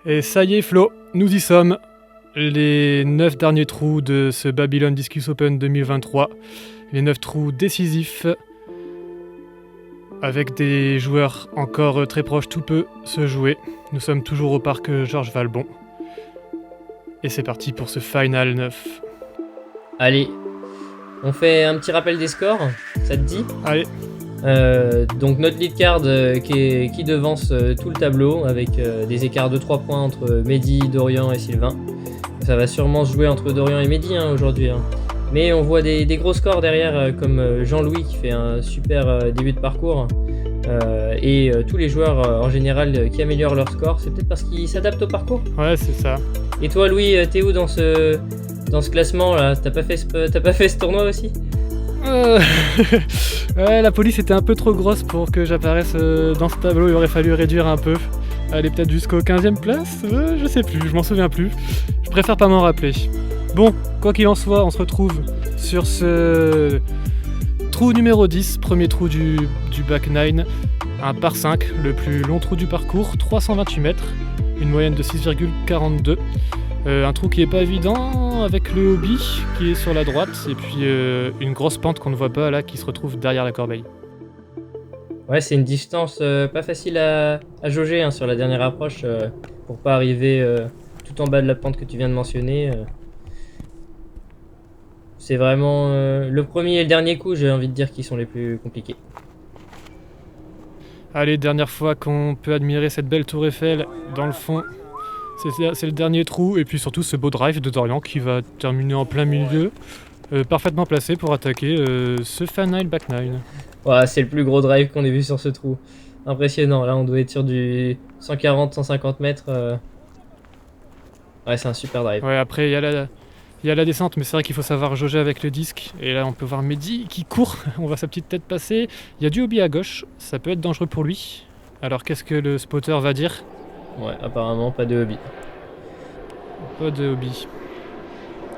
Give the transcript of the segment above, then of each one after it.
Et ça y est Flo, nous y sommes. Les 9 derniers trous de ce Babylon Discus Open 2023. Les 9 trous décisifs. Avec des joueurs encore très proches, tout peut se jouer. Nous sommes toujours au parc Georges Valbon. Et c'est parti pour ce Final 9. Allez, on fait un petit rappel des scores, ça te dit ? Allez, Donc notre lead card qui devance tout le tableau avec des écarts de 3 points entre Mehdi, Dorian et Sylvain. Ça va sûrement se jouer entre Dorian et Mehdi aujourd'hui. Mais on voit des gros scores derrière comme Jean-Louis qui fait un super début de parcours et tous les joueurs en général qui améliorent leur score. C'est peut-être parce qu'ils s'adaptent au parcours. ouais c'est ça. Et toi Louis, t'es où dans ce classement là ? T'as pas fait ce tournoi aussi ? Ouais, la police était un peu trop grosse pour que j'apparaisse dans ce tableau, il aurait fallu réduire un peu. Aller peut-être jusqu'au 15e place, je sais plus, je m'en souviens plus. Je préfère pas m'en rappeler. Bon, quoi qu'il en soit, on se retrouve sur ce trou numéro 10, premier trou du back 9, un par 5, le plus long trou du parcours, 328 mètres, une moyenne de 6,42. Un trou qui est pas évident avec le hobby qui est sur la droite et puis une grosse pente qu'on ne voit pas là qui se retrouve derrière la corbeille. Ouais, c'est une distance pas facile à jauger sur la dernière approche pour pas arriver tout en bas de la pente que tu viens de mentionner. C'est vraiment le premier et le dernier coup, j'ai envie de dire, qui sont les plus compliqués. Allez, dernière fois qu'on peut admirer cette belle tour Eiffel dans le fond. C'est le dernier trou et puis surtout ce beau drive de Dorian qui va terminer en plein milieu, parfaitement placé pour attaquer ce Final Back 9. Ouais, c'est le plus gros drive qu'on ait vu sur ce trou. Impressionnant, là on doit être sur du 140-150 mètres. Ouais, c'est un super drive. Ouais, après il y a la descente, mais c'est vrai qu'il faut savoir jauger avec le disque. Et là on peut voir Mehdi qui court, on voit sa petite tête passer. Il y a du hobby à gauche, ça peut être dangereux pour lui. Alors qu'est-ce que le spotter va dire ? Ouais, apparemment pas de hobby. Pas de hobby.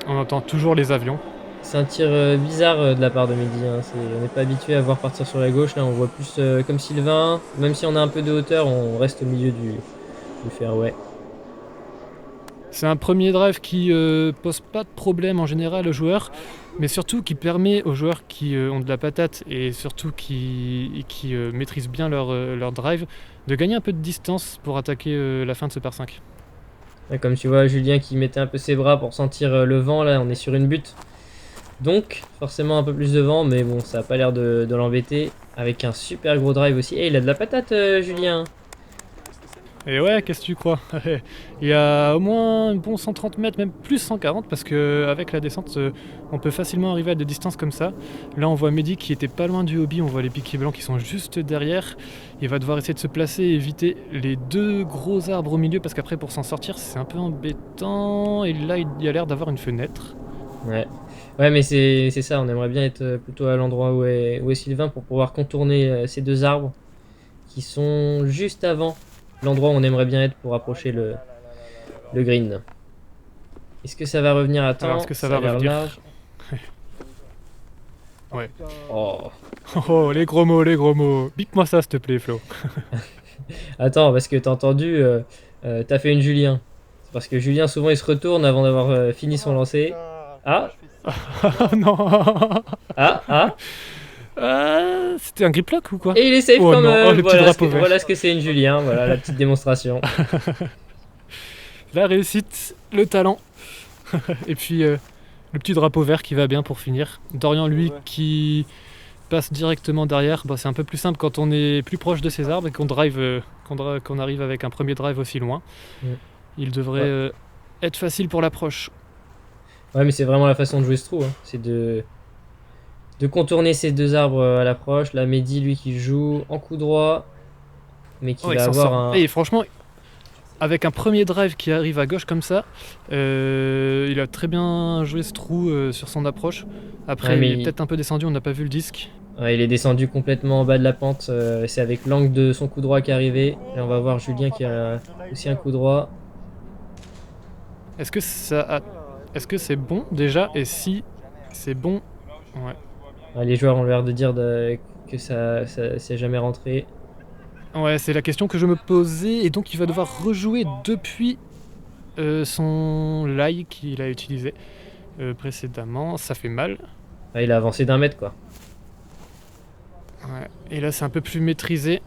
On entend toujours les avions. C'est un tir bizarre de la part de Mehdi. On n'est pas habitué à voir partir sur la gauche. Là, on voit plus comme Sylvain. Même si on a un peu de hauteur, on reste au milieu du fairway. C'est un premier drive qui pose pas de problème en général aux joueurs, mais surtout qui permet aux joueurs qui ont de la patate et surtout qui maîtrisent bien leur drive de gagner un peu de distance pour attaquer la fin de ce par 5. Ouais, comme tu vois, Julien qui mettait un peu ses bras pour sentir le vent. Là, on est sur une butte. Donc, forcément un peu plus de vent, mais bon, ça a pas l'air de l'embêter. Avec un super gros drive aussi. Et il a de la patate, Julien. Et ouais, qu'est-ce que tu crois ? Il y a au moins un bon 130 mètres, même plus 140, parce qu'avec la descente, on peut facilement arriver à des distances comme ça. Là, on voit Mehdi qui était pas loin du hobby, on voit les piquets blancs qui sont juste derrière. Il va devoir essayer de se placer et éviter les deux gros arbres au milieu, parce qu'après, pour s'en sortir, c'est un peu embêtant. Et là, il y a l'air d'avoir une fenêtre. Ouais, mais c'est ça, on aimerait bien être plutôt à l'endroit où est Sylvain pour pouvoir contourner ces deux arbres qui sont juste avant l'endroit où on aimerait bien être pour approcher le green. Est-ce que ça va revenir à temps ? Alors, est-ce que ça va a l'air revenir ? large. Ouais. Oh. Oh, les gros mots. Pique-moi ça, s'il te plaît, Flo. Attends, parce que t'as entendu, t'as fait une Julien. C'est parce que Julien, souvent, il se retourne avant d'avoir fini son lancer. Ah, Non. ah. C'était un grip lock ou quoi ? Et il est safe Oh comme... non, le petit drapeau vert. voilà ce que c'est une Julien, voilà la petite démonstration. La réussite, le talent. Et puis le petit drapeau vert qui va bien pour finir. Dorian, lui, qui passe directement derrière. Bah, c'est un peu plus simple quand on est plus proche de ces arbres et qu'on arrive avec un premier drive aussi loin. Ouais. Il devrait être facile pour l'approche. Ouais, mais c'est vraiment la façon de jouer ce trou. C'est de contourner ces deux arbres à l'approche. Là, Mehdi, lui, qui joue en coup droit, mais qui va avoir un... Et franchement, avec un premier drive qui arrive à gauche comme ça, il a très bien joué ce trou sur son approche. Après, Ouais, il est peut-être un peu descendu, on n'a pas vu le disque. Ouais, il est descendu complètement en bas de la pente. C'est avec l'angle de son coup droit qui est arrivé. Là, on va voir Julien qui a aussi un coup droit. Est-ce que c'est bon déjà ? Et si c'est bon, ouais. Les joueurs ont l'air de dire que ça c'est jamais rentré. Ouais, c'est la question que je me posais, et donc il va devoir rejouer depuis son lie qu'il a utilisé précédemment. Ça fait mal. Ah, il a avancé d'1 mètre, quoi. Ouais. Et là, c'est un peu plus maîtrisé.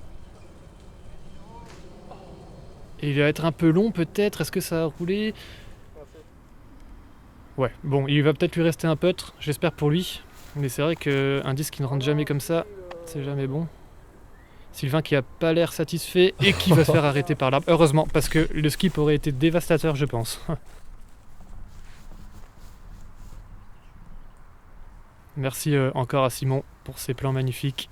Et il va être un peu long, peut-être. Est-ce que ça a roulé? Ouais, bon, il va peut-être lui rester un putt, j'espère pour lui. Mais c'est vrai qu'un disque qui ne rentre jamais comme ça, c'est jamais bon. Sylvain qui a pas l'air satisfait et qui va se faire arrêter par l'arbre. Heureusement, parce que le skip aurait été dévastateur, je pense. Merci encore à Simon pour ses plans magnifiques.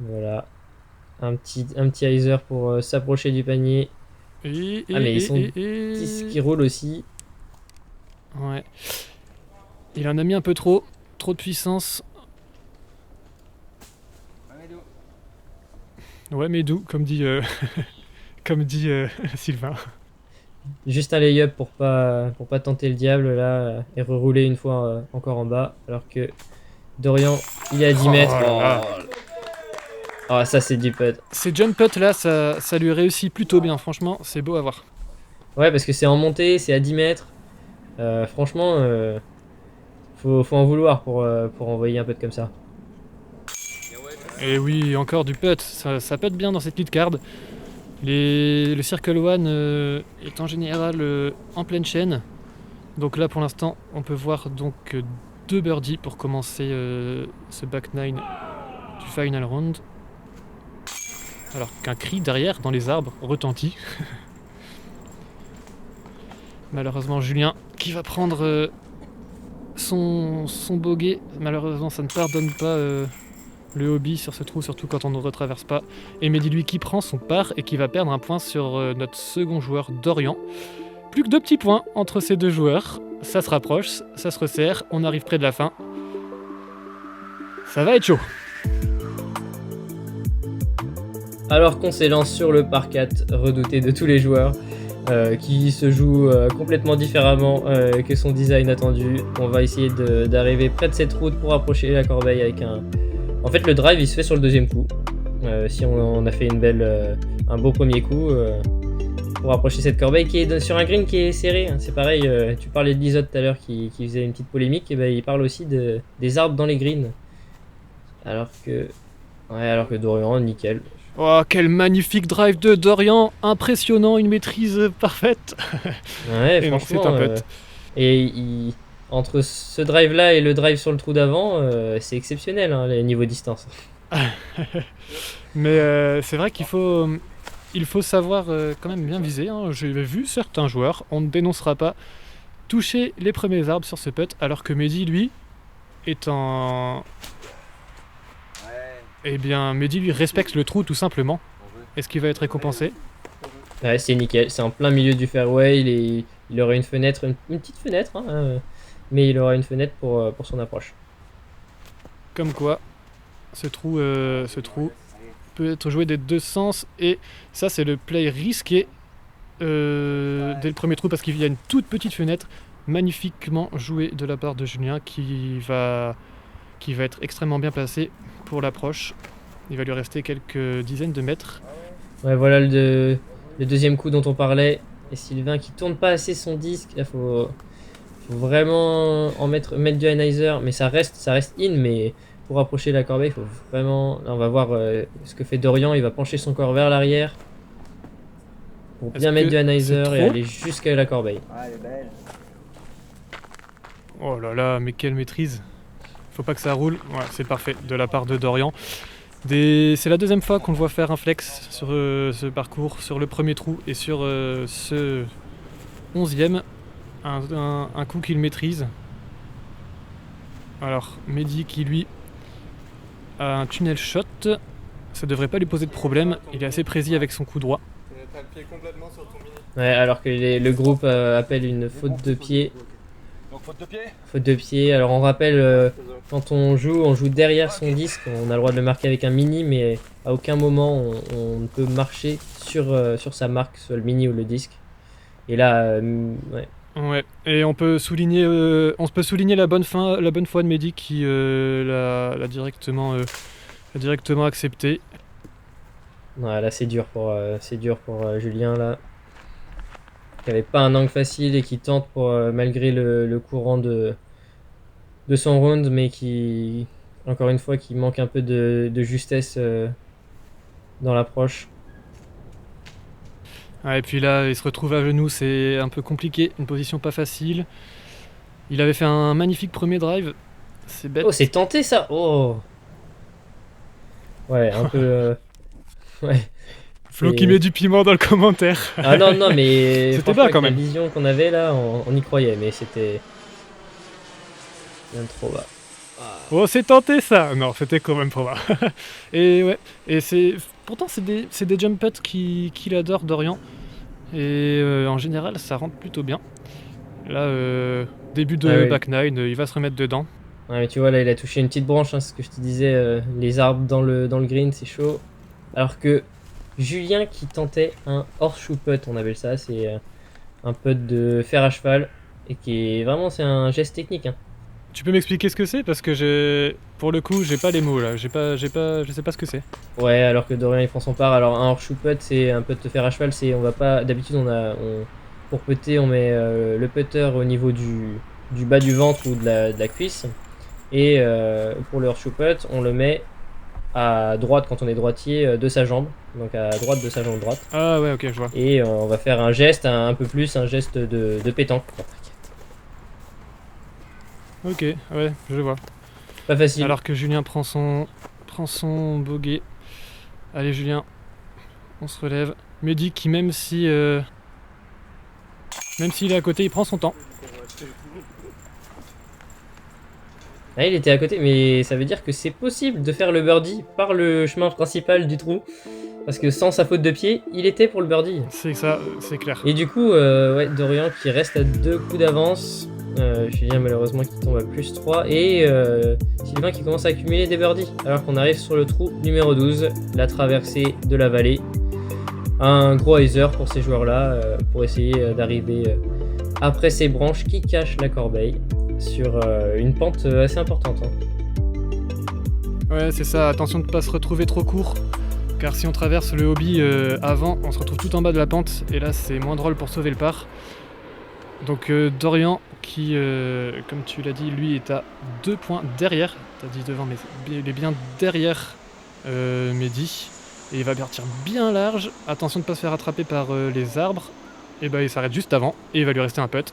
Voilà. Un petit hyzer pour s'approcher du panier. Mais ils sont 10 qui roulent aussi. Ouais. Il en a mis un peu trop de puissance. Ouais, mais doux, comme dit, comme dit Sylvain. Juste un lay-up pour pas tenter le diable là et rerouler une fois encore en bas. Alors que Dorian, il est à 10 mètres. Oh, ça c'est du putt. Ces jump putts là, ça lui réussit plutôt bien, franchement, c'est beau à voir. Ouais, parce que c'est en montée, c'est à 10 mètres. Franchement, faut en vouloir pour envoyer un putt comme ça. Et oui, encore du putt, ça putt bien dans cette lead card. Le Circle One est en général en pleine chaîne. Donc là pour l'instant on peut voir donc 2 birdies pour commencer ce back 9 du final round. Alors qu'un cri derrière dans les arbres retentit. Malheureusement Julien qui va prendre son bogey. Malheureusement ça ne pardonne pas le hobby sur ce trou, surtout quand on ne retraverse pas. Et Mehdi lui qui prend son par et qui va perdre un point sur notre second joueur Dorian. Plus que 2 petits points entre ces deux joueurs. Ça se rapproche, ça se resserre, on arrive près de la fin. Ça va être chaud. Alors qu'on s'élance sur le par 4, redouté de tous les joueurs, qui se joue complètement différemment que son design attendu. On va essayer d'arriver près de cette route pour approcher la corbeille avec un... En fait, le drive il se fait sur le deuxième coup. Si on a fait un beau premier coup pour approcher cette corbeille qui est sur un green qui est serré. Hein. C'est pareil, tu parlais de Lizotte tout à l'heure qui faisait une petite polémique, et ben il parle aussi des arbres dans les greens. Alors que Dorian, nickel. Oh, quel magnifique drive de Dorian, impressionnant, une maîtrise parfaite. Ouais, et franchement, c'est un putt. Entre ce drive là et le drive sur le trou d'avant, c'est exceptionnel hein, les niveaux distance. Mais c'est vrai qu'il faut savoir quand même bien viser. Hein. J'ai vu certains joueurs, on ne dénoncera pas, toucher les premiers arbres sur ce putt, alors que Mehdi, lui, est en... Eh bien, Mehdi, lui, respecte le trou tout simplement. Est-ce qu'il va être récompensé? Ouais, c'est nickel, c'est en plein milieu du fairway, il aurait une fenêtre, une petite fenêtre, hein, mais il aura une fenêtre pour son approche. Comme quoi, ce trou peut être joué des deux sens, et ça c'est le play risqué dès le premier trou, parce qu'il y a une toute petite fenêtre magnifiquement jouée de la part de Julien qui va être extrêmement bien placé pour l'approche. Il va lui rester quelques dizaines de mètres. Ouais, voilà le deuxième coup dont on parlait, et Sylvain qui tourne pas assez son disque. Là, faut vraiment mettre du hyzer, mais ça reste in, mais pour approcher la corbeille, il faut vraiment... Là, on va voir ce que fait Dorian, il va pencher son corps vers l'arrière pour bien mettre du hyzer et aller jusqu'à la corbeille. Ah, elle est belle. Oh là là, mais quelle maîtrise! Faut pas que ça roule. Ouais, c'est parfait de la part de Dorian. C'est la deuxième fois qu'on le voit faire un flex sur ce parcours, sur le premier trou et sur ce 11e. Un coup qu'il maîtrise. Alors, Mehdi qui lui a un tunnel shot. Ça devrait pas lui poser de problème. Il est assez précis avec son coup droit. T'as le pied complètement sur ton mini. Ouais, alors que le groupe appelle une faute de pied. Donc faute de pied. Faute de pied. Alors on rappelle, quand on joue derrière son disque. On a le droit de le marquer avec un mini, mais à aucun moment on ne peut marcher sur sa marque, soit le mini ou le disque. Et là, ouais. Ouais, et on peut souligner la bonne foi de Mehdi qui l'a directement Directement accepté. Ouais, là c'est dur pour, Julien là. Qui avait pas un angle facile et qui tente pour malgré le courant de son round, mais qui encore une fois qui manque un peu de justesse dans l'approche. Ouais, et puis là, il se retrouve à genoux, c'est un peu compliqué, une position pas facile. Il avait fait un magnifique premier drive. C'est bête. Oh, c'est tenté ça. Oh. Ouais, un peu. Ouais. Flo c'est- qui met du piment dans le commentaire. Ah non, non, mais C'était franchement, bas, quand avec même. la vision qu'on avait là, on y croyait, mais c'était bien trop bas. Oh, c'est tenté ça. Non, c'était quand même pas bas. Et ouais, et c'est pourtant c'est des jump putts qu'il adore, Dorian. Et en général, ça rentre plutôt bien. Là, début de Ah ouais. back nine, il va se remettre dedans. Ouais, mais tu vois, là, il a touché une petite branche, hein, c'est ce que je te disais, les arbres dans le green, c'est chaud. Alors que Julien qui tentait un horseshoe putt, on appelle ça, c'est un putt de fer à cheval, et qui est vraiment, c'est un geste technique. Hein. Tu peux m'expliquer ce que c'est parce que pour le coup, j'ai pas les mots là. Je sais pas ce que c'est. Ouais, alors que Dorian il prend son part. Alors un horseshoe putt, c'est un putt de fer à cheval, c'est on va pas. D'habitude, pour putter, on met le putter au niveau du bas du ventre ou de la cuisse. Et pour le horseshoe putt, on le met à droite quand on est droitier de sa jambe, donc à droite de sa jambe droite. Ah ouais, ok, je vois. Et on va faire un geste un peu plus, un geste de pétanque. Ok, ouais, je vois. Pas facile. Alors que Julien prend son bogey. Allez Julien, on se relève. Mehdi qui même s'il est à côté, il prend son temps. Ah, il était à côté, mais ça veut dire que c'est possible de faire le birdie par le chemin principal du trou. Parce que sans sa faute de pied, il était pour le birdie. C'est ça, c'est clair. Et du coup, ouais, Dorian qui reste à 2 coups d'avance. Julien malheureusement qui tombe à plus 3. Et Sylvain qui commence à accumuler des birdies. Alors qu'on arrive sur le trou numéro 12, la traversée de la vallée. Un gros hyzer pour ces joueurs-là, pour essayer d'arriver après ces branches qui cachent la corbeille sur une pente assez importante. Hein. Ouais, c'est ça, attention de ne pas se retrouver trop court. Car si on traverse le hobby avant, on se retrouve tout en bas de la pente. Et là, c'est moins drôle pour sauver le par. Donc Dorian, qui, comme tu l'as dit, lui est à 2 points derrière. T'as dit devant, mais il est bien derrière Mehdi. Et il va partir bien large. Attention de ne pas se faire attraper par les arbres. Et bah il s'arrête juste avant. Et il va lui rester un putt.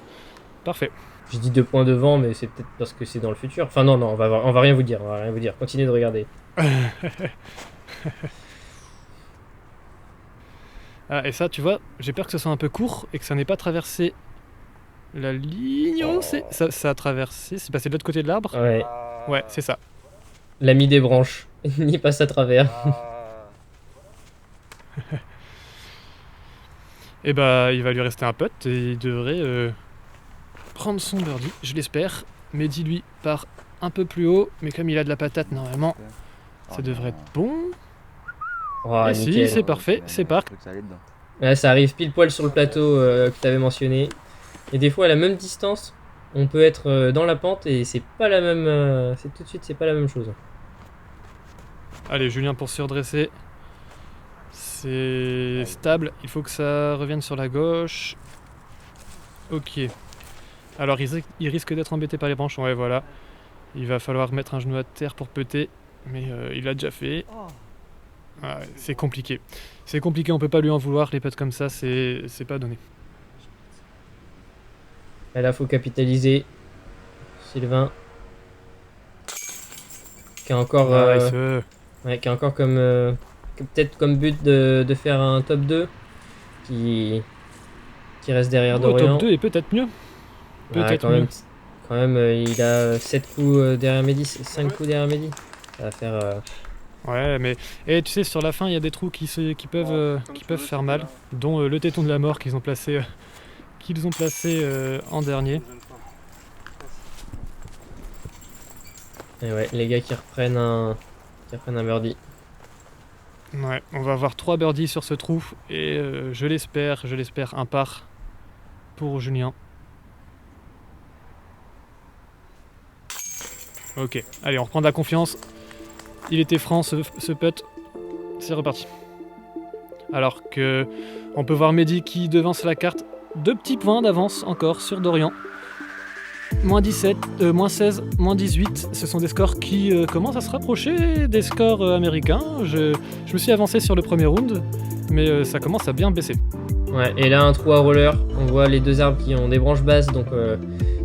Parfait. Je dis 2 points devant, mais c'est peut-être parce que c'est dans le futur. Enfin non, on va rien vous dire, Continuez de regarder. Ah, et ça, tu vois, j'ai peur que ce soit un peu court et que ça n'ait pas traversé la ligne. Oh, ça a traversé, c'est passé de l'autre côté de l'arbre. Ouais, Ouais, c'est ça. l'ami des branches. Il y passe à travers. Et bah, il va lui rester un putt et il devrait prendre son birdie, je l'espère. Mehdi, lui, part un peu plus haut, mais comme il a de la patate, normalement, ça devrait être bon. Oh, Et si, nickel. c'est parfait, c'est parti. Là, ça arrive pile poil sur le plateau que tu avais mentionné. Et des fois, à la même distance, on peut être dans la pente et c'est pas la même. C'est tout de suite, c'est pas la même chose. Allez, Julien, pour se redresser. C'est stable, il faut que ça revienne sur la gauche. Ok. Alors, il risque d'être embêté par les branches. Ouais, voilà. Il va falloir mettre un genou à terre pour peter. Mais il l'a déjà fait. Ah, c'est compliqué. C'est compliqué, on peut pas lui en vouloir. Les putts comme ça, c'est pas donné. Et là, faut capitaliser. Sylvain. Qui a encore. Nice. Ouais, qui a encore comme. Peut-être comme but de faire un top 2. Qui reste derrière Oh, Dorian. top 2 et peut-être mieux. Peut-être quand mieux. même, quand même il a 7 coups derrière Mehdi, 5 coups derrière Mehdi. Ça va faire. Ouais, mais et tu sais, sur la fin, il y a des trous qui peuvent faire mal, dont le téton de la mort qu'ils ont placé en dernier. Et ouais, les gars qui reprennent un birdie. Ouais, on va avoir 3 birdies sur ce trou et je l'espère un par pour Julien. Ok, allez, on reprend de la confiance. Il était franc ce putt. C'est reparti. Alors que on peut voir Mehdi qui devance la carte. 2 petits points d'avance encore sur Dorian. Moins 17, moins 16, moins 18. Ce sont des scores qui commencent à se rapprocher des scores américains. Je me suis avancé sur le premier round, mais ça commence à bien baisser. Ouais, et là un trou à roller, on voit les 2 arbres qui ont des branches basses, donc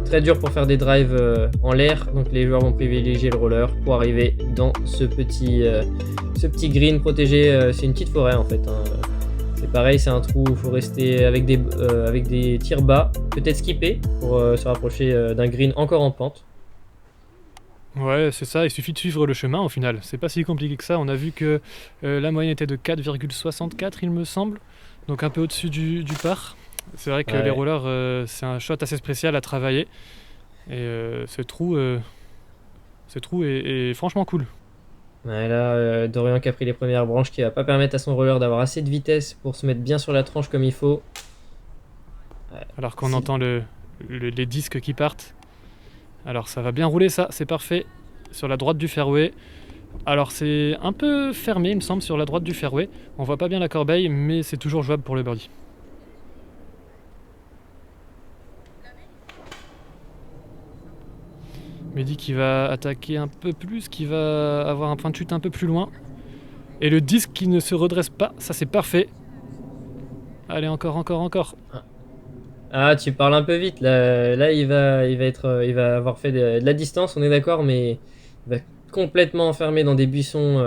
très dur pour faire des drives en l'air, donc les joueurs vont privilégier le roller pour arriver dans ce petit green protégé, c'est une petite forêt en fait. Hein. C'est pareil, c'est un trou où il faut rester avec des tirs bas, peut-être skipper pour se rapprocher d'un green encore en pente. Ouais, c'est ça, il suffit de suivre le chemin au final. C'est pas si compliqué que ça. On a vu que la moyenne était de 4,64 il me semble, donc un peu au-dessus du par. C'est vrai que Ouais. les rollers, c'est un shot assez spécial à travailler. Et ce trou est franchement cool. Ouais, là, Dorian qui a pris les premières branches, qui va pas permettre à son roller d'avoir assez de vitesse pour se mettre bien sur la tranche comme il faut. Alors qu'on Si- entend les disques qui partent. Alors ça va bien rouler ça, c'est parfait. Sur la droite du fairway. Alors c'est un peu fermé il me semble sur la droite du fairway. On voit pas bien la corbeille mais c'est toujours jouable pour le birdie. Mehdi qui va attaquer un peu plus, qui va avoir un point de chute un peu plus loin. Et le disque qui ne se redresse pas, ça c'est parfait. Allez encore. Ah, tu parles un peu vite. Là il va avoir fait de la distance, on est d'accord, mais il va complètement enfermé dans des buissons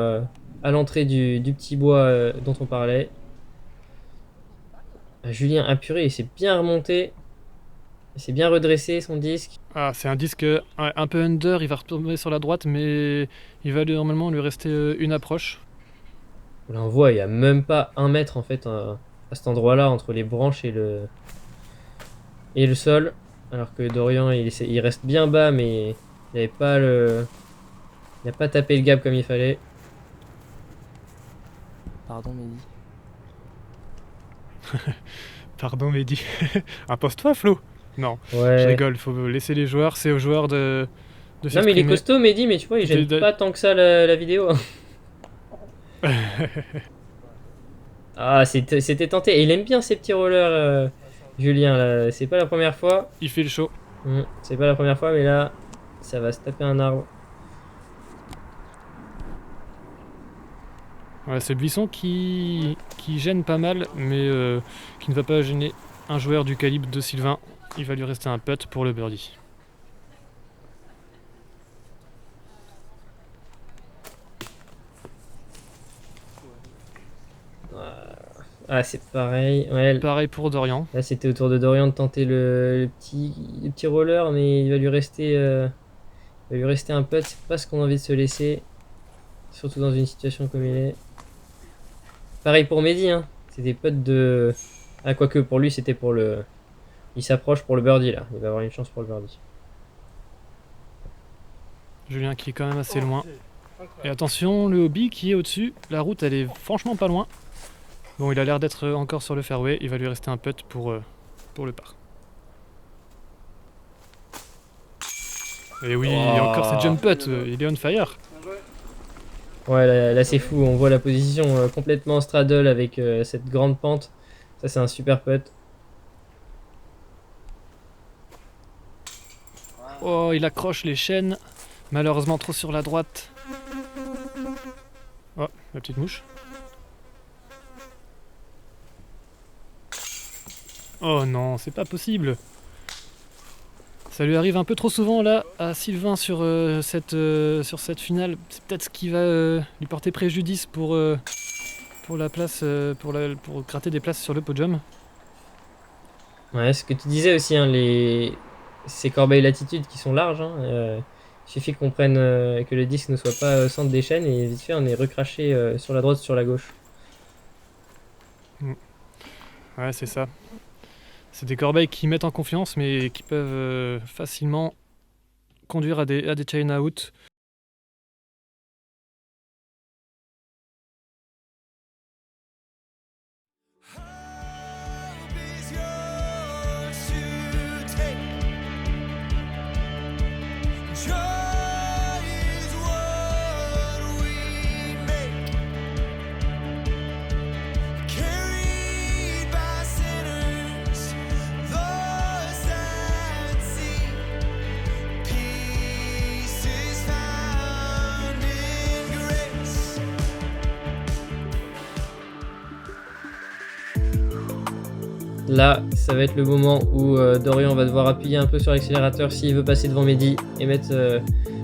à l'entrée du petit bois dont on parlait. Julien apuré, il s'est bien remonté. Il s'est bien redressé son disque. Ah, c'est un disque un peu under, il va retomber sur la droite, mais il va normalement lui rester une approche. Là on voit, il n'y a même pas 1 mètre en fait à cet endroit-là entre les branches et le sol. Alors que Dorian il reste bien bas, mais il n'avait pas il n'a pas tapé le gap comme il fallait. Pardon, Mehdi. Pardon Mehdi. Impose-toi Flo. Non, je Ouais. rigole, faut laisser les joueurs, c'est aux joueurs de Non mais il est s'exprimer. costaud Mehdi, mais tu vois il gêne De- pas tant que ça la vidéo. Ah c'était tenté. Et il aime bien ces petits rollers Julien là. C'est pas la première fois. Il fait le show. C'est pas la première fois mais là ça va se taper un arbre. Voilà, c'est le buisson qui gêne pas mal, mais qui ne va pas gêner un joueur du calibre de Sylvain. Il va lui rester un putt pour le birdie. Ah c'est pareil. Ouais, Pareil pour Dorian. là c'était au tour de Dorian de tenter le petit roller mais il va lui rester un putt. C'est pas ce qu'on a envie de se laisser. Surtout dans une situation comme il est. Pareil pour Mehdi, hein. C'est des putts de. Ah, quoique pour lui, c'était pour le. Il s'approche pour le birdie là. Il va avoir une chance pour le birdie. Julien qui est quand même assez loin. Et attention, le hobby qui est au-dessus. La route, elle est franchement pas loin. Bon, il a l'air d'être encore sur le fairway. Il va lui rester un putt pour le par. Et oui, Oh. encore cette jump putt. Il est on fire. Ouais, là, c'est fou. On voit la position complètement straddle avec cette grande pente. Ça, c'est un super putt. Oh, il accroche les chaînes. Malheureusement, trop sur la droite. Oh, la petite mouche. Oh non, c'est pas possible. Ça lui arrive un peu trop souvent là à Sylvain sur cette finale. C'est peut-être ce qui va lui porter préjudice pour la place, pour gratter des places sur le podium. Ouais, ce que tu disais aussi, hein, ces corbeilles latitude qui sont larges. Hein, il suffit qu'on prenne que le disque ne soit pas au centre des chaînes et vite fait on est recraché sur la droite, sur la gauche. Ouais, c'est ça. C'est des corbeilles qui mettent en confiance, mais qui peuvent facilement conduire à des chain out. Là, ça va être le moment où Dorian va devoir appuyer un peu sur l'accélérateur s'il veut passer devant Mehdi et mettre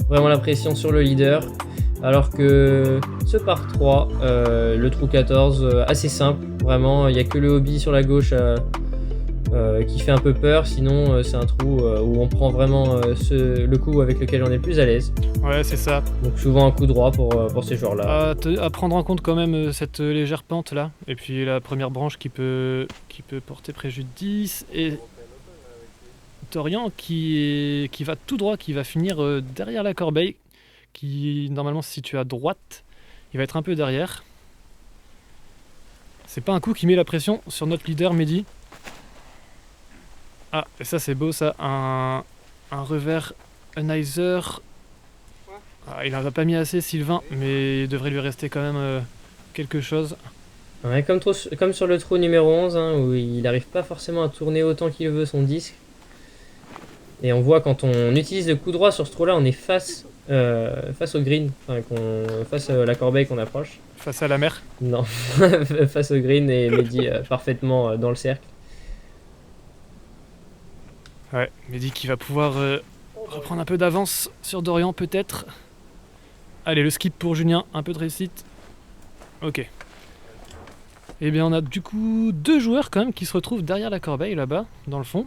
vraiment la pression sur le leader. Alors que ce par 3, le trou 14, assez simple, vraiment, il n'y a que le hobby sur la gauche qui fait un peu peur, sinon c'est un trou où on prend vraiment le coup avec lequel on est le plus à l'aise. Ouais, c'est ça. Donc souvent un coup droit pour ces joueurs-là. À prendre en compte quand même cette légère pente là, et puis la première branche qui peut porter préjudice, et Dorian qui va tout droit, qui va finir derrière la corbeille, qui normalement se situe à droite, il va être un peu derrière. C'est pas un coup qui met la pression sur notre leader Mehdi. Ah, et ça c'est beau ça, un revers Anheuser. Ah, il en a pas mis assez Sylvain, mais il devrait lui rester quand même quelque chose. Ouais, comme sur le trou numéro 11, hein, où il n'arrive pas forcément à tourner autant qu'il veut son disque. Et on voit quand on utilise le coup droit sur ce trou-là, on est face au green, enfin, face à la corbeille qu'on approche. Face à la mer. Non, face au green et Mehdi parfaitement dans le cercle. Ouais, Mehdi qui va pouvoir reprendre un peu d'avance sur Dorian peut-être. Allez, le skip pour Julien, un peu de réussite. Ok. Et bien on a du coup 2 joueurs quand même qui se retrouvent derrière la corbeille là-bas, dans le fond.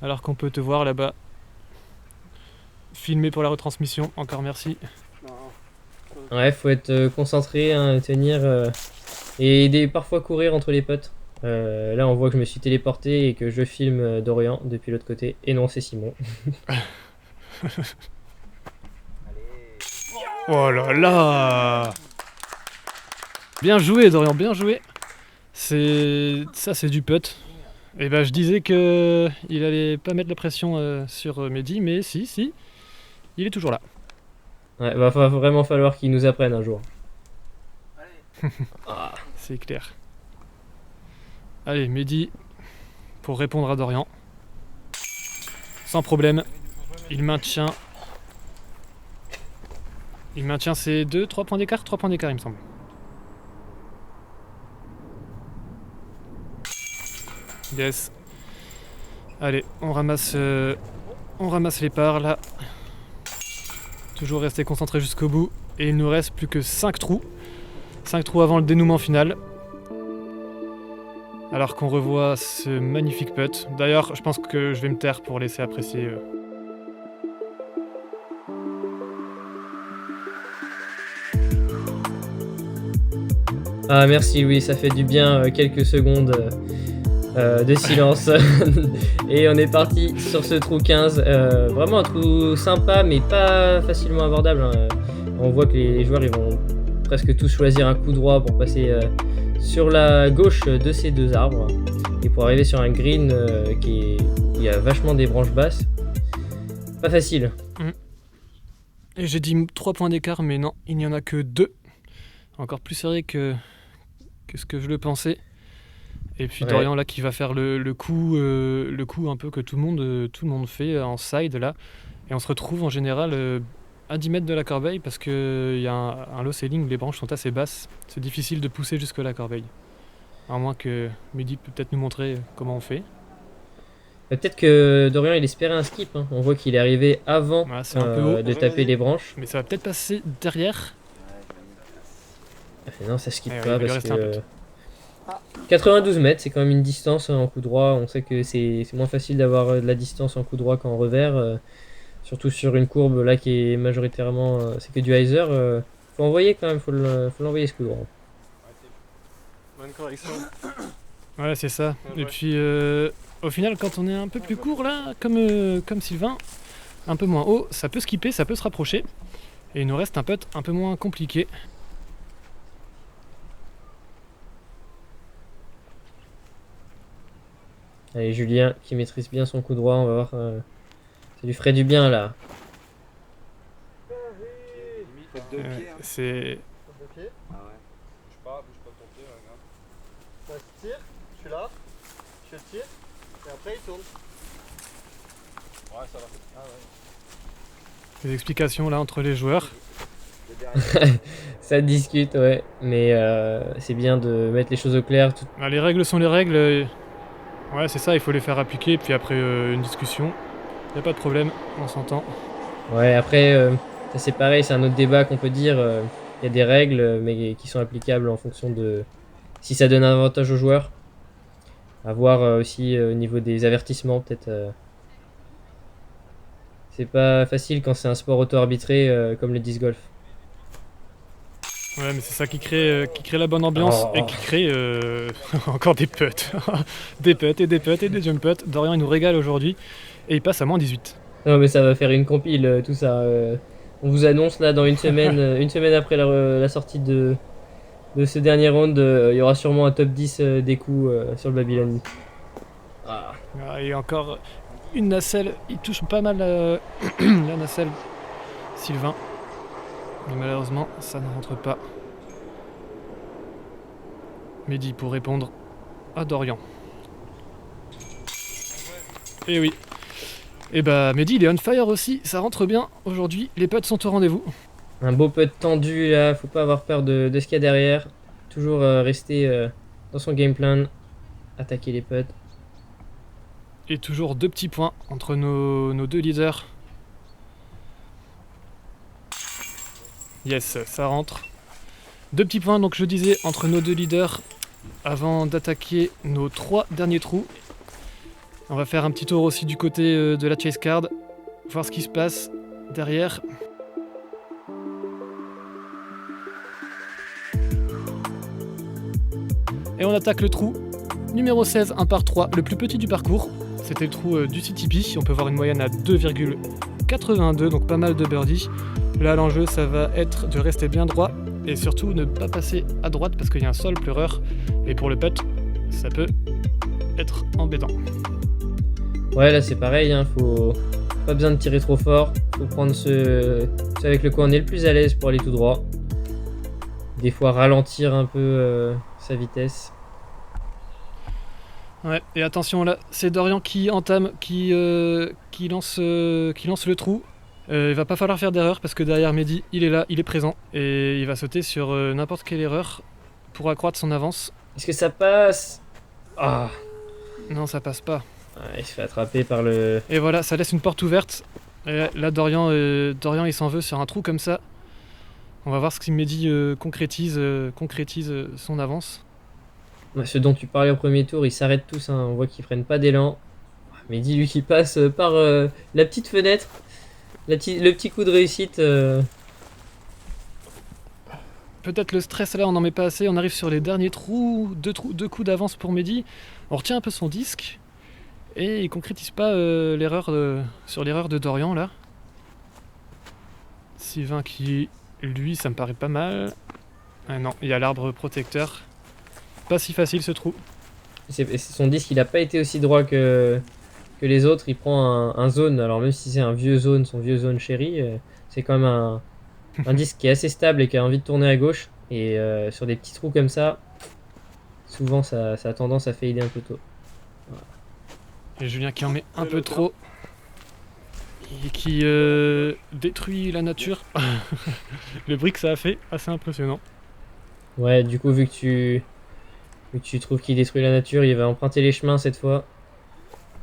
Alors qu'on peut te voir là-bas. Filmé pour la retransmission, encore merci. Ouais, faut être concentré, hein, tenir et parfois courir entre les potes. Là, on voit que je me suis téléporté et que je filme Dorian depuis l'autre côté. Et non, c'est Simon. Oh là là! Bien joué Dorian, bien joué. Ça c'est du putt. Et ben je disais que il allait pas mettre la pression sur Mehdi, mais si, il est toujours là. Ouais, va vraiment falloir qu'il nous apprenne un jour. Ah, c'est clair. Allez, Mehdi, pour répondre à Dorian. Sans problème, il maintient ses 3 points d'écart, 3 points d'écart il me semble. Yes. Allez, on ramasse les parts là. Toujours rester concentré jusqu'au bout. Et il nous reste plus que 5 trous. 5 trous avant le dénouement final. Alors qu'on revoit ce magnifique putt. D'ailleurs, je pense que je vais me taire pour laisser apprécier. Ah, merci Louis, ça fait du bien quelques secondes de silence. Et on est parti sur ce trou 15. Vraiment un trou sympa, mais pas facilement abordable, hein. On voit que les joueurs ils vont presque tous choisir un coup droit pour passer sur la gauche de ces 2 arbres et pour arriver sur un green qui a vachement des branches basses. Pas facile. Et j'ai dit 3 points d'écart, mais non, il n'y en a que 2. Encore plus serré que ce que je le pensais. Et puis Dorian là qui va faire le coup un peu que tout le monde fait en side là. Et on se retrouve en général à 10 mètres de la corbeille parce qu'il y a un low ceiling, les branches sont assez basses. C'est difficile de pousser jusque la corbeille. À moins que Mehdi peut peut-être nous montrer comment on fait. Peut-être que Dorian il espérait un skip, hein. On voit qu'il est arrivé avant c'est un peu haut. De taper les branches. Mais ça va peut-être passer derrière. Non, ça skip Ouais, pas il va lui parce rester un que peu. 92 mètres, c'est quand même une distance en coup droit. On sait que c'est moins facile d'avoir de la distance en coup droit qu'en revers. Surtout sur une courbe là qui est majoritairement. C'est que du hyzer. Faut envoyer quand même, faut l'envoyer ce coup droit. Bonne correction. Ouais, c'est ça. Ouais, Et puis au final, quand on est un peu plus court là, comme Sylvain, un peu moins haut, ça peut skipper, ça peut se rapprocher. Et il nous reste un putt un peu moins compliqué. Allez, Julien qui maîtrise bien son coup droit, on va voir. Ça lui ferait du bien là. Faute de pied, hein. C'est... Faute de pied. Ah ouais. Bouge pas ton pied, regarde. Ça se tire, je suis là, je tire, et après il tourne. Ouais, ça va. Ah ouais. des explications là entre les joueurs. Ça discute, ouais. Mais c'est bien de mettre les choses au clair. Ah, les règles sont les règles. Ouais, c'est ça, il faut les faire appliquer, puis après une discussion. Y a pas de problème, on s'entend. Ouais, après, ça c'est pareil, c'est un autre débat qu'on peut dire. Il y a des règles, mais qui sont applicables en fonction de si ça donne un avantage aux joueurs. À voir aussi au niveau des avertissements, peut-être. C'est pas facile quand c'est un sport auto-arbitré comme le disc golf. Ouais, mais c'est ça qui crée la bonne ambiance et qui crée encore des putts. Des putts et des putts et des jump putts. Dorian, il nous régale aujourd'hui et il passe à moins 18. Non, mais ça va faire une compile, tout ça. On vous annonce là dans une semaine, une semaine après la sortie de ce dernier round, il y aura sûrement un top 10 des coups sur le Babylon. Ah. Ah, et encore une nacelle, il touche pas mal la nacelle, Sylvain. Mais malheureusement, ça ne rentre pas. Mehdi pour répondre à Dorian. Et oui. Et bah Mehdi il est on fire aussi, ça rentre bien aujourd'hui, les putts sont au rendez-vous. Un beau putt tendu là, faut pas avoir peur de ce qu'il y a derrière. Toujours rester dans son game plan, attaquer les putts. Et toujours 2 petits points entre nos 2 leaders. Yes, ça rentre. 2 petits points, donc je disais, entre nos 2 leaders avant d'attaquer nos 3 derniers trous. On va faire un petit tour aussi du côté de la chase card, voir ce qui se passe derrière. Et on attaque le trou numéro 16, 1 par 3, le plus petit du parcours. C'était le trou du CTP, on peut voir une moyenne à 2,82, donc pas mal de birdies. Là l'enjeu ça va être de rester bien droit et surtout ne pas passer à droite parce qu'il y a un sol pleureur et pour le putt ça peut être embêtant. Ouais, là c'est pareil, hein, faut pas besoin de tirer trop fort, faut prendre ce avec le quoi on est le plus à l'aise pour aller tout droit. Des fois ralentir un peu sa vitesse. Ouais, et attention là, c'est Dorian qui entame, qui lance le trou. Il va pas falloir faire d'erreur parce que derrière Mehdi, il est là, il est présent et il va sauter sur n'importe quelle erreur pour accroître son avance. Est-ce que ça passe? Ah, Non, ça passe pas. ouais, il se fait attraper par le... Et voilà, ça laisse une porte ouverte. Et là, Dorian il s'en veut sur un trou comme ça. On va voir ce que Mehdi concrétise son avance. Ouais, ce dont tu parlais au premier tour, ils s'arrêtent tous, hein, on voit qu'ils prennent pas d'élan. Mais dis-lui qu'il passe par la petite fenêtre, le petit coup de réussite. Peut-être le stress là, on n'en met pas assez. On arrive sur les derniers trous, deux coups d'avance pour Mehdi. On retient un peu son disque et il concrétise pas sur l'erreur de Dorian là. Sylvain qui, lui, ça me paraît pas mal. Ah non, il y a l'arbre protecteur. Pas si facile ce trou. Son disque, il a pas été aussi droit que les autres. Il prend un zone, alors même si c'est un vieux zone, son vieux zone chéri, c'est quand même un disque qui est assez stable et qui a envie de tourner à gauche. Et sur des petits trous comme ça, souvent ça a tendance à fader un peu tôt. Voilà. Et Julien qui en met un peu trop. Et qui détruit la nature. Le bruit que ça a fait, assez impressionnant. Ouais, du coup, vu que tu trouves qu'il détruit la nature, il va emprunter les chemins cette fois.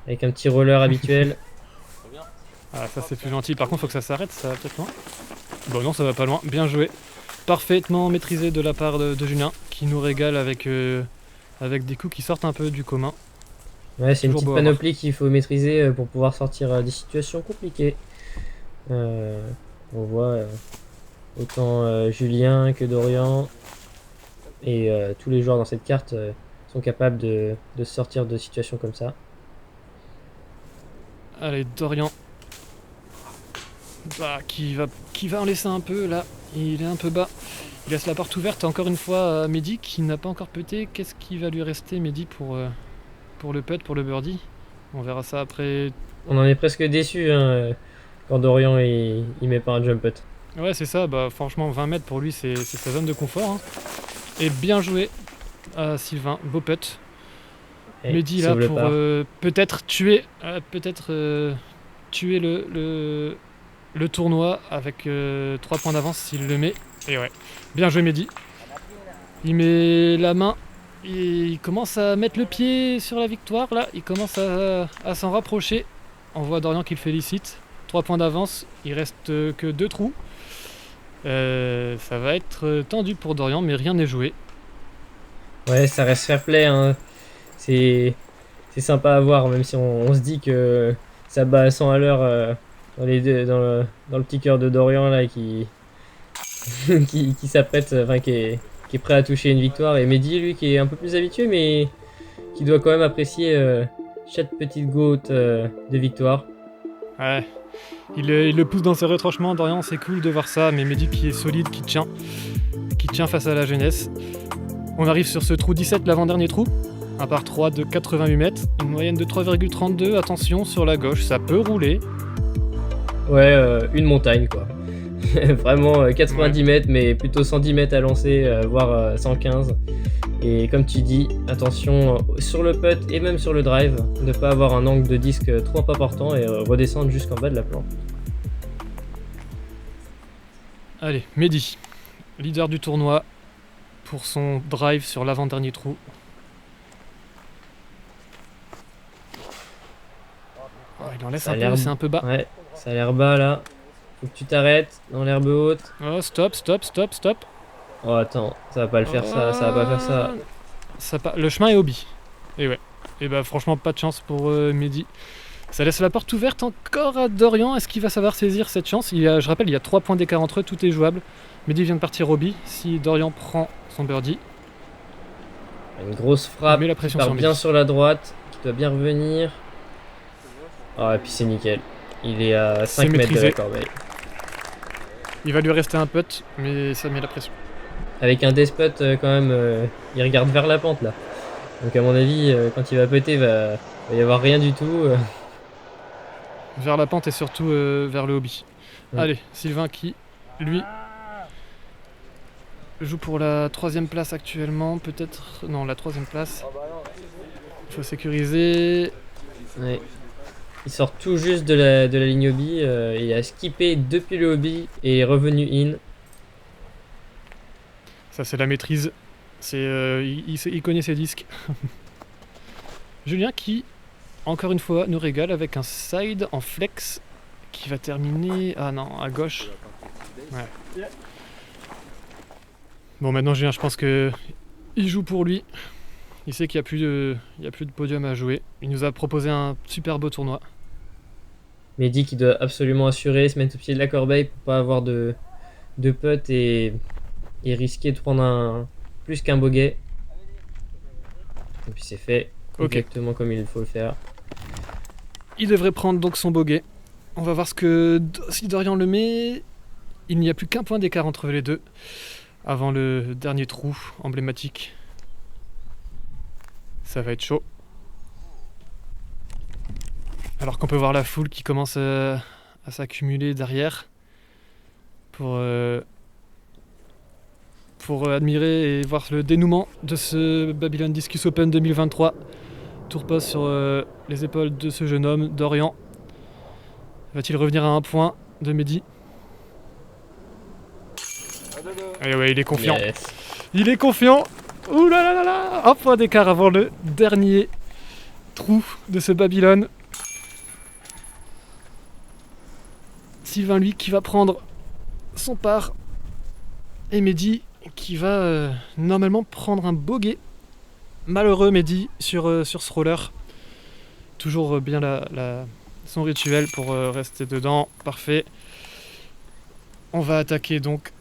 Avec un petit roller habituel. Ah, ça c'est plus gentil. Par contre, faut que ça s'arrête, ça va peut-être loin. Bon, non, ça va pas loin. Bien joué. Parfaitement maîtrisé de la part de Julien, qui nous régale avec des coups qui sortent un peu du commun. Ouais, c'est une Toujours petite beau à panoplie qu'il faut maîtriser pour pouvoir sortir des situations compliquées. On voit autant Julien que Dorian et tous les joueurs dans cette carte sont capables de sortir de situations comme ça. Allez, Dorian. Bah, qui va en laisser un peu là. Il est un peu bas. Il laisse la porte ouverte encore une fois à Mehdi qui n'a pas encore puté. Qu'est-ce qui va lui rester, Mehdi, pour le putt, pour le birdie? On verra ça après. On en est presque déçu hein, quand Dorian il met pas un jump putt. Ouais, c'est ça. Bah, franchement, 20 mètres pour lui, c'est sa zone de confort. Hein. Et bien joué à Sylvain. Beau putt. Et Mehdi là pour peut-être tuer le tournoi avec 3 points d'avance s'il le met. Et ouais, bien joué Mehdi. Il met la main il commence à mettre le pied sur la victoire, là. Il commence à s'en rapprocher. On voit Dorian qui le félicite. 3 points d'avance, il reste que 2 trous. Ça va être tendu pour Dorian, mais rien n'est joué. Ouais, ça reste fair play, hein. C'est sympa à voir, même si on se dit que ça bat à 100 à l'heure dans le petit cœur de Dorian là qui qui s'apprête, enfin qui est prêt à toucher une victoire. Et Mehdi, lui, qui est un peu plus habitué, mais qui doit quand même apprécier chaque petite goutte de victoire. Ouais. Il le pousse dans ses retranchements, Dorian, c'est cool de voir ça, mais Mehdi qui est solide, qui tient face à la jeunesse. On arrive sur ce trou 17, l'avant-dernier trou. Un par 3 de 88 mètres, une moyenne de 3,32. Attention, sur la gauche, ça peut rouler. Ouais, une montagne quoi. Vraiment 90 mètres, mais plutôt 110 mètres à lancer, voire 115. Et comme tu dis, attention sur le putt et même sur le drive, ne pas avoir un angle de disque trop important et redescendre jusqu'en bas de la plante. Allez, Mehdi, leader du tournoi pour son drive sur l'avant-dernier trou. Oh, il en laisse Ça a un l'air- peu, c'est un peu bas. Ouais, ça a l'air bas là. Faut que tu t'arrêtes dans l'herbe haute. Oh, stop. Oh attends, ça va pas le faire ça va pas faire ça. Le chemin est hobby. Et ouais. Et bah franchement pas de chance pour Mehdi. Ça laisse la porte ouverte encore à Dorian. Est-ce qu'il va savoir saisir cette chance? Je rappelle, il y a 3 points d'écart entre eux, tout est jouable. Mehdi vient de partir hobby. Si Dorian prend son birdie, Une grosse frappe il met la qui pression part sur bien Mehdi. sur la droite, qui doit bien revenir. Oh et puis c'est nickel. Il est à 5 mètres de maîtrisé. la corbeille. Il va lui rester un putt, mais ça met la pression. Avec un death putt quand même, il regarde vers la pente là. Donc à mon avis, quand il va putter, va y avoir rien du tout. Vers la pente et surtout vers le hobby. Ouais. Allez, Sylvain qui, lui, joue pour la 3ème place actuellement. Peut-être... Non, la 3ème place. Il faut sécuriser. Ouais. Il sort tout juste de la ligne hobby, il a skippé depuis le hobby et est revenu in. Ça, c'est la maîtrise. Il connaît ses disques. Julien qui, encore une fois, nous régale avec un side en flex qui va terminer... Ah non, à gauche. Ouais. Bon, maintenant, Julien, je pense que il joue pour lui. Il sait qu'il n'y a plus de podium à jouer. Il nous a proposé un super beau tournoi. Mehdi qui doit absolument assurer, se mettre au pied de la corbeille pour pas avoir de putt et risquer de prendre plus qu'un bogey. Et puis c'est fait Ok. exactement comme il faut le faire. Il devrait prendre donc son bogey. On va voir si Dorian le met. Il n'y a plus qu'un point d'écart entre les deux avant le dernier trou emblématique. Ça va être chaud. Alors qu'on peut voir la foule qui commence à s'accumuler derrière pour admirer et voir le dénouement de ce Babylon Discus Open 2023. Tour passe sur les épaules de ce jeune homme, Dorian. Va-t-il revenir à un point de Mehdi? Eh ouais, il est confiant. Yes. Il est confiant. Ouh là là là là. Un point d'écart avant le dernier trou de ce Babylone. Sylvain, lui, qui va prendre son par. Et Mehdi qui va normalement prendre un bogey. Malheureux Mehdi sur ce roller. Toujours bien son rituel pour rester dedans. Parfait. On va attaquer donc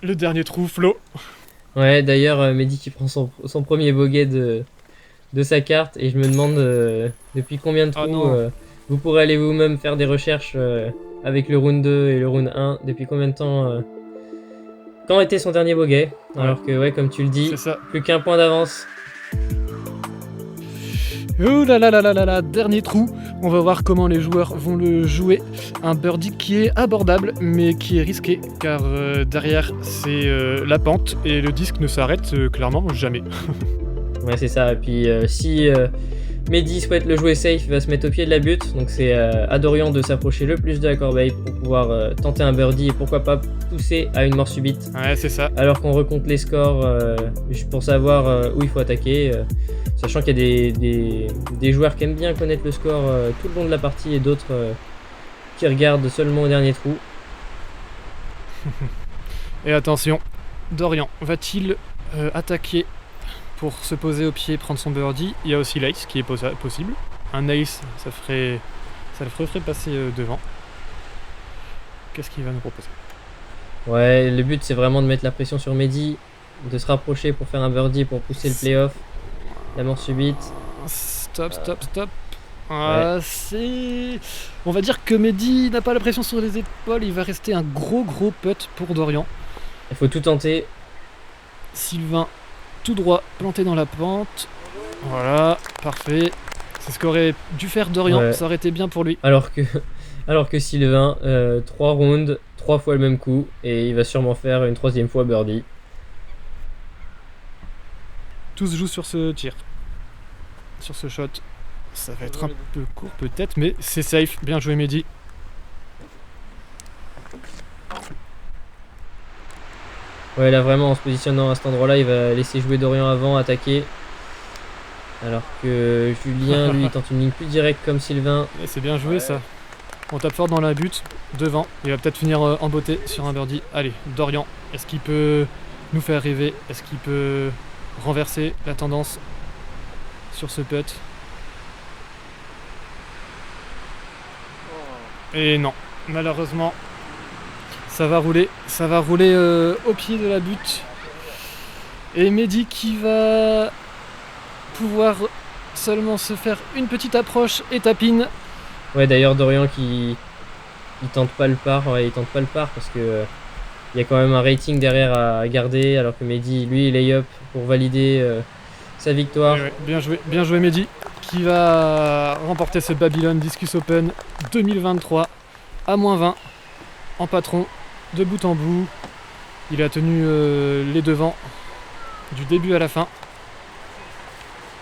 le dernier trou, Flo. Ouais, d'ailleurs, Mehdi qui prend son premier bogey de sa carte et je me demande depuis combien de Ah trous non. vous pourrez aller vous-même faire des recherches avec le round 2 et le round 1. Depuis combien de temps quand était son dernier bogey? Alors que, ouais, comme tu le dis, C'est ça. plus qu'un point d'avance. Ouh là là là là là là, dernier trou. On va voir comment les joueurs vont le jouer. Un birdie qui est abordable, mais qui est risqué, car derrière c'est la pente et le disque ne s'arrête clairement jamais. Ouais, c'est ça. Et puis si Mehdi souhaite le jouer safe, il va se mettre au pied de la butte. Donc c'est à Dorian de s'approcher le plus de la corbeille pour pouvoir tenter un birdie et pourquoi pas pousser à une mort subite. Ouais, c'est ça. Alors qu'on recompte les scores pour savoir où il faut attaquer. Sachant qu'il y a des joueurs qui aiment bien connaître le score tout le long de la partie et d'autres qui regardent seulement au dernier trou. Et attention, Dorian va-t-il attaquer pour se poser au pied et prendre son birdie? Il y a aussi l'ace qui est possible. Un ace, ça le ferait passer devant. Qu'est-ce qu'il va nous proposer? Ouais, le but c'est vraiment de mettre la pression sur Mehdi, de se rapprocher pour faire un birdie pour pousser le playoff. La mort subite. Stop. On va dire que Mehdi n'a pas la pression sur les épaules, il va rester un gros putt pour Dorian. Il faut tout tenter. Sylvain, tout droit, planté dans la pente. Voilà, parfait. C'est ce qu'aurait dû faire Dorian, Ouais. ça aurait été bien pour lui. Alors que Sylvain, 3 rounds, 3 fois le même coup, et il va sûrement faire une 3e fois birdie. Tout se joue sur ce tir. Sur ce shot. Ça va être un peu court peut-être, mais c'est safe. Bien joué Mehdi. Ouais, là vraiment en se positionnant à cet endroit-là, il va laisser jouer Dorian avant, attaquer. Alors que Julien, lui, tente une ligne plus directe comme Sylvain. Et c'est bien joué Ouais. ça. On tape fort dans la butte, devant. Il va peut-être finir en beauté sur un birdie. Allez, Dorian, est-ce qu'il peut nous faire rêver? Est-ce qu'il peut renverser la tendance sur ce putt? Et non, malheureusement, ça va rouler au pied de la butte. Et Mehdi qui va pouvoir seulement se faire une petite approche et tapine. Ouais, d'ailleurs Dorian il tente pas le par, ouais, il tente pas le par parce que il y a quand même un rating derrière à garder, alors que Mehdi, lui, il lay-up pour valider sa victoire. Ouais, bien joué Mehdi, qui va remporter ce Babylon Discus Open 2023 à -20 en patron de bout en bout. Il a tenu les devants du début à la fin,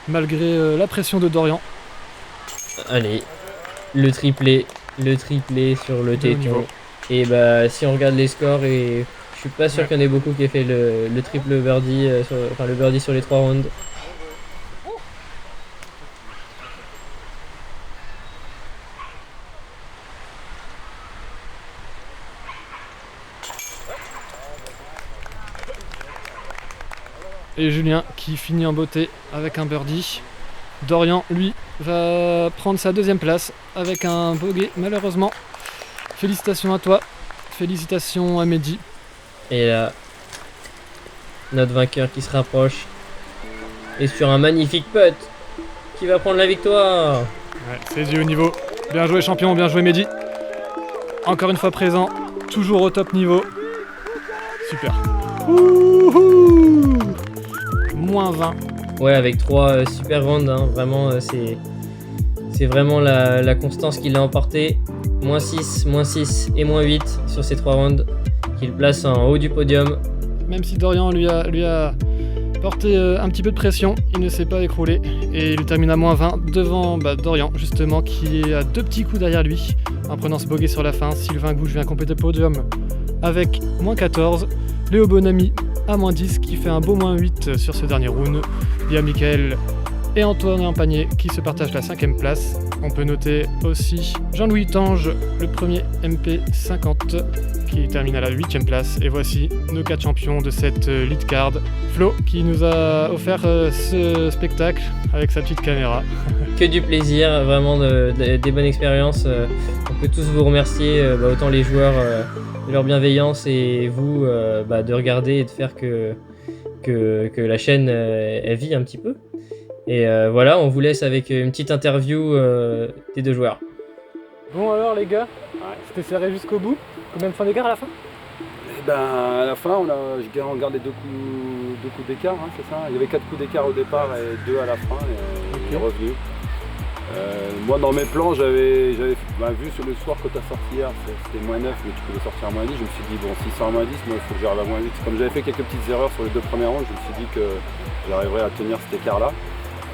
malgré la pression de Dorian. Allez, le triplé sur le De haut niveau. téton. Et bah, si on regarde les scores, et je suis pas sûr Ouais. qu'il y en ait beaucoup qui aient fait le triple birdie, le birdie sur les 3 rounds. Et Julien qui finit en beauté avec un birdie. Dorian, lui, va prendre sa 2e place avec un bogey, malheureusement. Félicitations à toi, félicitations à Mehdi. Et là, notre vainqueur qui se rapproche. Et sur un magnifique putt, qui va prendre la victoire. Ouais, c'est du haut niveau. Bien joué champion, bien joué Mehdi. Encore une fois présent, toujours au top niveau. Super. Ouhou -20. Ouais, avec 3 super rounds, hein. Vraiment, c'est vraiment la constance qui l'a emporté. -6, -6 et -8 sur ces 3 rounds, qui le place en haut du podium. Même si Dorian lui a porté un petit peu de pression, il ne s'est pas écroulé. Et il termine à -20 devant Dorian, justement, qui est à 2 petits coups derrière lui, en prenant ce bogey sur la fin. Sylvain Gouge vient compléter le podium avec -14. Léo Bonamy à -10 qui fait un beau -8 sur ce dernier round. Il y a Michael et Antoine Panier qui se partagent la 5e place. On peut noter aussi Jean-Louis Tange, le premier MP50 qui termine à la 8e place. Et voici nos 4 champions de cette lead card. Flo qui nous a offert ce spectacle avec sa petite caméra. Que du plaisir, vraiment des bonnes expériences. On peut tous vous remercier, autant les joueurs de leur bienveillance et vous de regarder et de faire que la chaîne elle vit un petit peu. Et voilà, on vous laisse avec une petite interview des 2 joueurs. Bon alors les gars, c'était serré jusqu'au bout. Combien de points d'écart à la fin? Et ben à la fin, on gardé 2 coups d'écart, hein, c'est ça. Il y avait 4 coups d'écart au départ et 2 à la fin, et il est revenu. Moi dans mes plans, j'avais vu sur le soir quand tu as sorti hier, c'était -9, mais tu pouvais sortir à -10. Je me suis dit, bon, si c'est à -10, moi il faut que j'arrive à -8. Comme j'avais fait quelques petites erreurs sur les 2 premières rounds, je me suis dit que j'arriverais à tenir cet écart-là.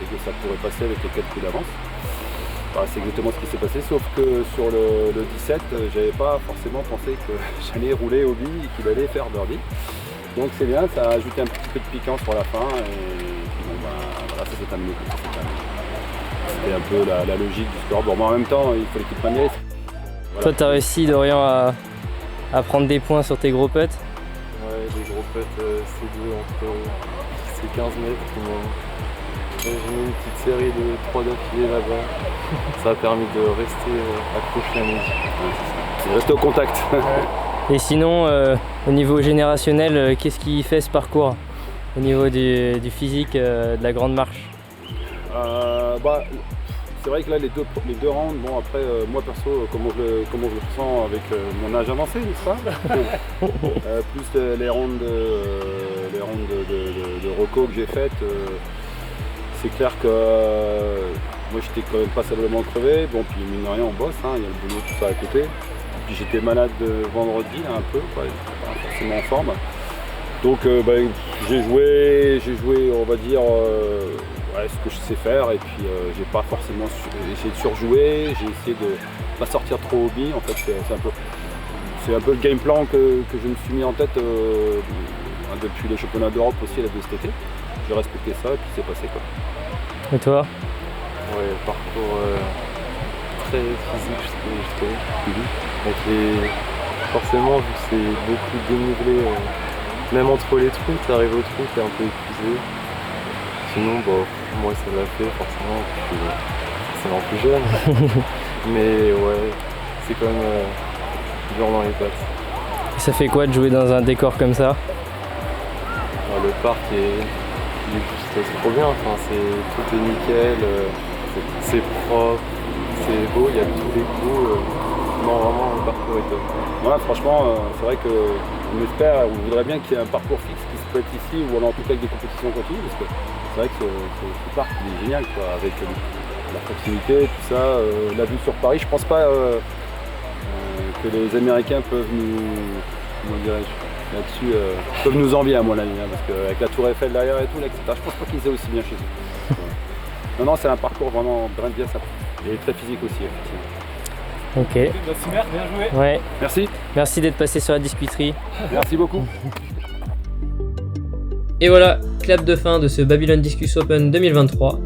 et que ça pourrait passer avec les 4 coups d'avance. Bah, c'est exactement ce qui s'est passé, sauf que sur le 17, j'avais pas forcément pensé que j'allais rouler au billes et qu'il allait faire birdie. Donc c'est bien, ça a ajouté un petit peu de piquant sur la fin et puis bon, bah, voilà, ça s'est terminé comme ça. C'était un peu la logique du sport. Bon, mais en même temps, il fallait qu'il prenne les risques. Voilà. Toi, t'as réussi, Dorian, à prendre des points sur tes gros putts. Ouais, les gros putts, c'est deux entre ces 15 mètres. J'ai mis une petite série de 3 d'affilée là-bas. Ça a permis de rester accroché à midi. C'est rester au contact. Et sinon, au niveau générationnel, qu'est-ce qui fait ce parcours? Au niveau du physique, de la grande marche? Bah, c'est vrai que là, les deux rounds, bon après, moi perso, comment je le ressens avec mon âge avancé, n'est-ce pas? Plus les rounds de reco que j'ai faites, c'est clair que moi j'étais quand même passablement crevé. Bon, puis mine de rien, on bosse, hein, il y a le boulot, tout ça à côté. Puis j'étais malade vendredi, là, un peu, pas forcément en forme. Donc j'ai joué, on va dire, ce que je sais faire, et puis j'ai pas forcément essayé de surjouer, j'ai essayé de pas sortir trop au billes. En fait, c'est un peu le game plan que je me suis mis en tête depuis les championnats d'Europe aussi là, de cet été. J'ai respecté ça et puis c'est passé quoi. Et toi? Ouais, parcours très physique, je trouve. Forcément, vu que c'est beaucoup dénivelé, même entre les trous, tu arrives au trou, tu es un peu épuisé. Sinon, moi ça l'a fait forcément, c'est un plus jeune. Mais ouais, c'est quand même dur dans les pattes. Et ça fait quoi de jouer dans un décor comme ça? Le parc il est juste trop bien, enfin, tout est nickel, c'est propre, c'est beau, il y a tous les coups. Non, vraiment, le parcours est top. Ouais, franchement, c'est vrai qu'on espère, on voudrait bien qu'il y ait un parcours fixe qui se fait ici, ou alors en tout cas avec des compétitions continues, parce que c'est vrai que ce parc il est génial, quoi, avec la proximité, tout ça, la vue sur Paris. Je pense pas que les Américains peuvent nous, comment dirais-je, là-dessus, peuvent nous envier à mon avis, hein, parce qu'avec la Tour Eiffel derrière et tout, là, etc., je pense pas qu'ils aient aussi bien chez eux. Ouais. Non, c'est un parcours vraiment bien sympa. Et très physique aussi, effectivement. Ok. Super, bien joué. Ouais. Merci. Merci d'être passé sur la discuterie. Merci beaucoup. Et voilà, clap de fin de ce Babylon Discus Open 2023.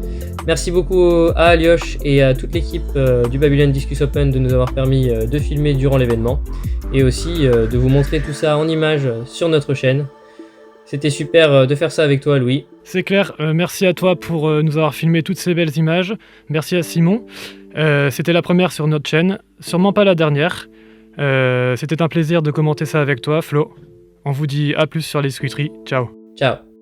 Merci beaucoup à Aliosh et à toute l'équipe du Babylon Discus Open de nous avoir permis de filmer durant l'événement et aussi de vous montrer tout ça en images sur notre chaîne. C'était super de faire ça avec toi, Louis. C'est clair, merci à toi pour nous avoir filmé toutes ces belles images. Merci à Simon. C'était la première sur notre chaîne, sûrement pas la dernière. C'était un plaisir de commenter ça avec toi, Flo. On vous dit à plus sur les discuteries. Ciao. Ciao.